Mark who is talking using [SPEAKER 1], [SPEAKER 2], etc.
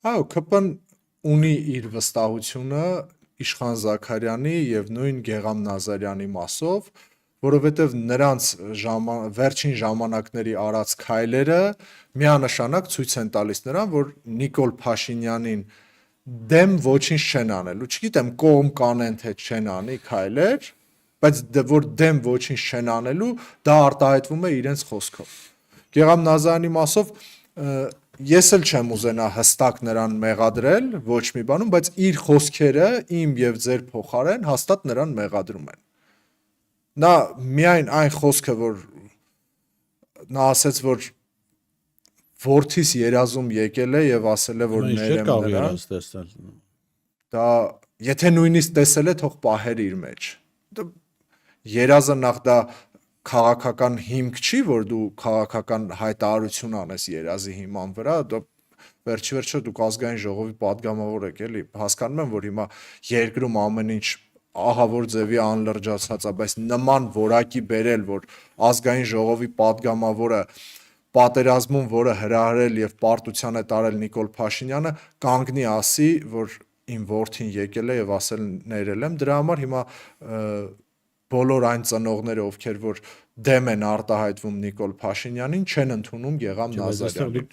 [SPEAKER 1] Այո, ԿՊ-ն ունի իր վստահությունը Իշխան Զաքարյանի եւ նույն Գեգամ Նազարյանի մասով, որովհետեւ նրանց վերջին ժամանակների արած քայլերը միանշանակ ցույց են տալիս նրան, որ Նիկոլ Փաշինյանին դեմ ոչինչ չեն անելու, չգիտեմ կողմ կանեն թե չեն անի քայլեր, բայց որ դեմ ոչինչ չեն անելու, դա արտահայտվում է իրենց խոսքով։ Գեգամ Նազարյանի մասով ես էլ չեմ ուզենա հստակ նրան մեղադրել ոչ մի բանում, բայց իր խոսքերը իմ եւ ձեր փոխարեն հաստատ նրան մեղադրում են։ Նա միայն այն խոսքը, որ նա ասեց, որ որդիս երազում եկել է եւ ասել է, որ ներեմ նրան, դա եթե նույնիսկ տեսել է, թող պահեր իր մեջ։ Երազը նախ դա քաղաքական հիմք չի, որ դու քաղաքական հայտարարություն անես երազի հիման վրա, վերջի վերջո դուք ազգային ժողովի падգամավոր եք, էլի, հասկանում եմ, որ հիմա երկրում ամեն ինչ ահավոր ձևի անլրջացած է, բայց նման որակի բերել, որ ազգային ժողովի падգամավորը պատերազմում, որը հրահրել եւ պարտության է տարել Նիկոլ Փաշինյանը, կանգնի ասի, որ իմ որդին եկել է եւ ասել ներել եմ, դրա համար հիմա բոլոր այն ծնողները, ովքեր որ դեմ են արտահայտվում Նիկոլ Փաշինյանին, չեն ընդունում Գեգամ Նազարյանին։